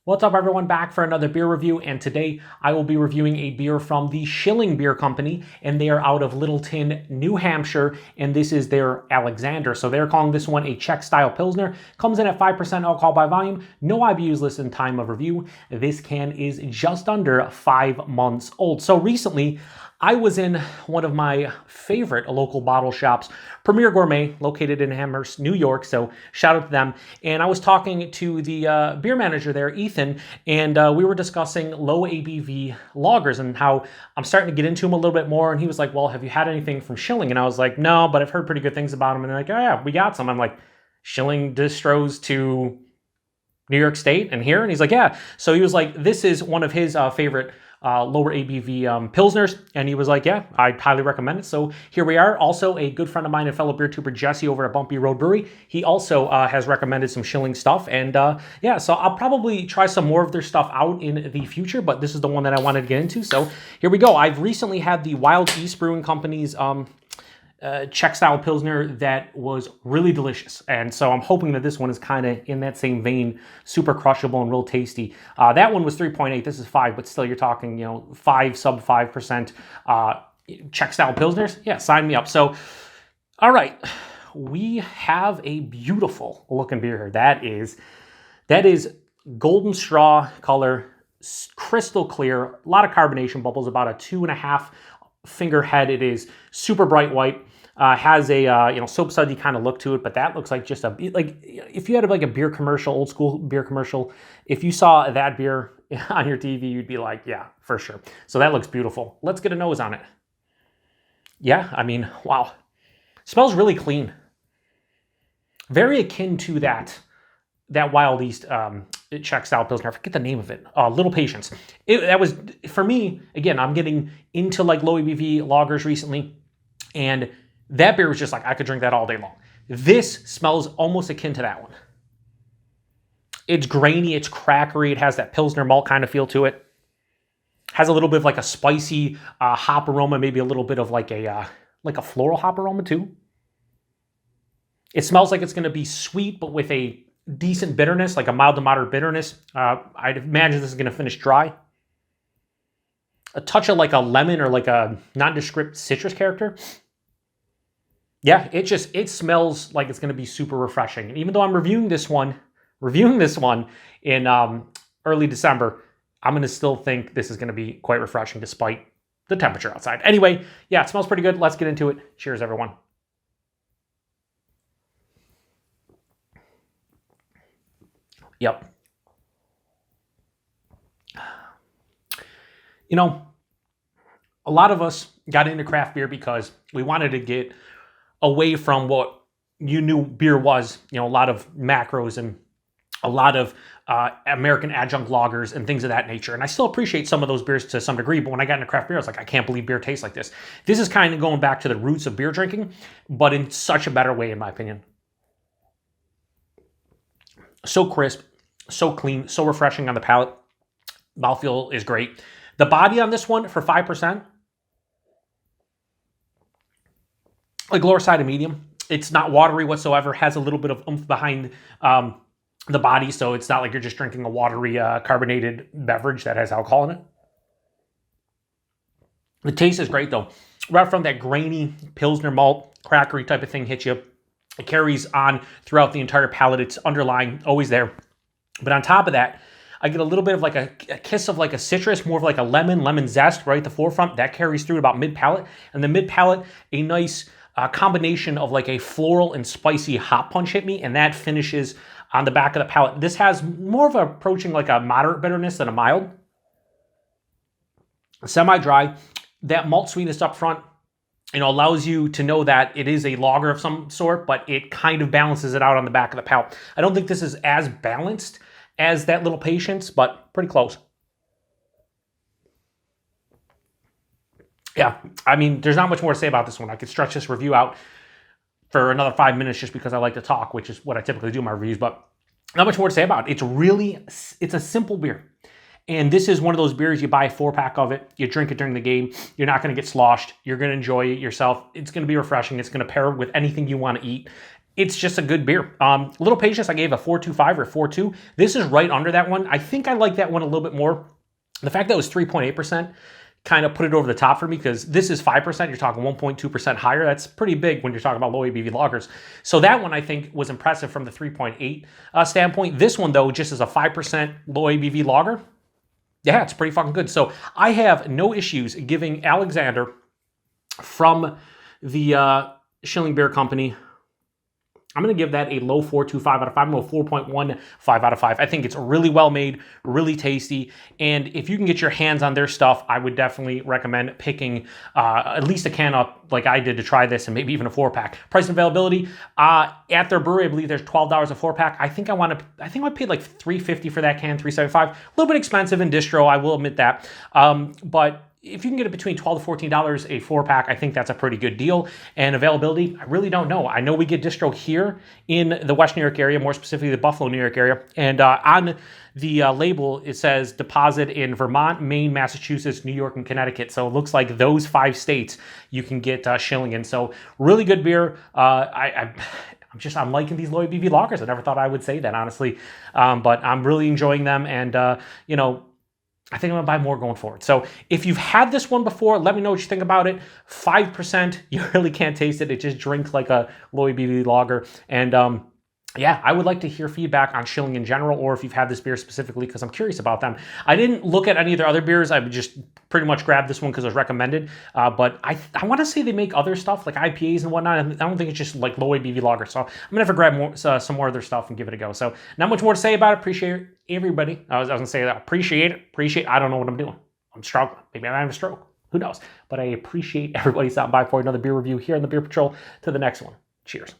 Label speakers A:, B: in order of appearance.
A: What's up, everyone? Back for another beer review, and today I will be reviewing a beer from the Schilling Beer Company, and they are out of Littleton, New Hampshire, and this is their Alexandr. So they're calling this one a Czech-style Pilsner. Comes in at 5% alcohol by volume. No IBUs listed in time of review. This can is just under 5 months old. So recently, I was in one of my favorite local bottle shops, Premier Gourmet, located in Amherst, New York, so shout out to them. And I was talking to the beer manager there, Ethan, and we were discussing low ABV lagers and how I'm starting to get into them a little bit more. And he was like, well, have you had anything from Schilling? And I was like, no, but I've heard pretty good things about them. And they're like, oh yeah, we got some. I'm like, Schilling distros to New York State and here? And he's like, yeah. So he was like, this is one of his favorite lower ABV Pilsners. And he was like, yeah, I'd highly recommend it. So here we are. Also, a good friend of mine and fellow beer tuber, Jesse, over at Bumpy Road Brewery. He also has recommended some Schilling stuff. And yeah, so I'll probably try some more of their stuff out in the future, but this is the one that I wanted to get into. So here we go. I've recently had the Wild East Brewing Company's Czech-style Pilsner that was really delicious. And so I'm hoping that this one is kind of in that same vein, super crushable and real tasty. That one was 3.8, this is 5, but still you're talking, 5, sub 5% Czech-style Pilsners. Yeah, sign me up. So, all right, we have a beautiful looking beer here. That is golden straw color, crystal clear, a lot of carbonation bubbles, about a 2.5 finger head. It is super bright white, has a soap sudsy kind of look to it, but that looks like just if you had like a beer commercial, old school beer commercial, if you saw that beer on your TV, you'd be like, yeah, for sure. So that looks beautiful. Let's get a nose on it. Yeah, I mean, wow. Smells really clean. Very akin to that Wild East Czech-style Pilsner. I forget the name of it. Little Patience. That was, for me, again, I'm getting into like low ABV lagers recently, and that beer was just like, I could drink that all day long. This smells almost akin to that one. It's grainy, it's crackery, it has that Pilsner malt kind of feel to it. Has a little bit of like a spicy hop aroma, maybe a little bit of like a floral hop aroma too. It smells like it's going to be sweet, but with a decent bitterness, like a mild to moderate bitterness. I'd imagine this is going to finish dry. A touch of like a lemon or like a nondescript citrus character. Yeah, it smells like it's going to be super refreshing. And even though I'm reviewing this one in early December, I'm going to still think this is going to be quite refreshing despite the temperature outside. Anyway, yeah, it smells pretty good. Let's get into it. Cheers, everyone. Yep. A lot of us got into craft beer because we wanted to get away from what you knew beer was, a lot of macros and a lot of American adjunct lagers and things of that nature. And I still appreciate some of those beers to some degree, but when I got into craft beer, I was like, I can't believe beer tastes like this. This is kind of going back to the roots of beer drinking, but in such a better way, in my opinion. So crisp, so clean, so refreshing on the palate. Mouthfeel is great. The body on this one for 5%, like lower side of medium. It's not watery whatsoever. Has a little bit of oomph behind the body, so it's not like you're just drinking a watery carbonated beverage that has alcohol in it. The taste is great though. Right from that grainy Pilsner malt, crackery type of thing hits you. It carries on throughout the entire palate. It's underlying, always there. But on top of that, I get a little bit of like a kiss of like a citrus, more of like a lemon zest right at the forefront. That carries through about mid-palate. And the mid-palate, a nice combination of like a floral and spicy hop punch hit me. And that finishes on the back of the palate. This has more of a approaching like a moderate bitterness than a mild. Semi-dry. That malt sweetness up front, allows you to know that it is a lager of some sort, but it kind of balances it out on the back of the palate. I don't think this is as balanced as that Little Patience, but pretty close. Yeah, I mean, there's not much more to say about this one. I could stretch this review out for another 5 minutes just because I like to talk, which is what I typically do in my reviews, but not much more to say about it. It's a simple beer. And this is one of those beers, you buy a 4-pack of it, you drink it during the game, you're not going to get sloshed, you're going to enjoy it yourself, it's going to be refreshing, it's going to pair with anything you want to eat. it's just a good beer. Little Patience, I gave a 4.25 or 4.2. This is right under that one. I think I like that one a little bit more. The fact that it was 3.8% kind of put it over the top for me, because this is 5%. You're talking 1.2% higher. That's pretty big when you're talking about low ABV lagers. So that one I think was impressive from the 3.8 standpoint. This one though, just as a 5% low ABV lager, yeah, it's pretty fucking good. So I have no issues giving Alexandr from the Schilling Beer Company, I'm going to give that a low 4.25 out of 5. I'm going to go 4.15 out of 5. I think it's really well made, really tasty. And if you can get your hands on their stuff, I would definitely recommend picking at least a can up like I did to try this, and maybe even a 4-pack. Price and availability at their brewery, I believe there's $12 a 4-pack. I think I paid like $3.50 for that can, $3.75. A little bit expensive in distro, I will admit that. But if you can get it between $12 to $14 a 4-pack, I think that's a pretty good deal. And availability, I really don't know. I know we get distro here in the West New York area, more specifically the Buffalo, New York area. And on the label, it says deposit in Vermont, Maine, Massachusetts, New York, and Connecticut. So it looks like those 5 states you can get Schilling in. So really good beer. I'm liking these low ABV lagers. I never thought I would say that, honestly. But I'm really enjoying them. And, I think I'm gonna buy more going forward. So if you've had this one before, let me know what you think about it. 5%, you really can't taste it. It just drinks like a low ABV lager. And yeah, I would like to hear feedback on Schilling in general, or if you've had this beer specifically, because I'm curious about them. I didn't look at any of their other beers. I just pretty much grabbed this one because it was recommended. But I want to say they make other stuff like IPAs and whatnot. I don't think it's just like low ABV lager. So I'm gonna have to grab some more of their stuff and give it a go. So not much more to say about it. Appreciate everybody. I was gonna say that. Appreciate it. I don't know what I'm doing. I'm struggling. Maybe I have a stroke. Who knows? But I appreciate everybody stopping by for another beer review here on the Beer Patrol. To the next one. Cheers.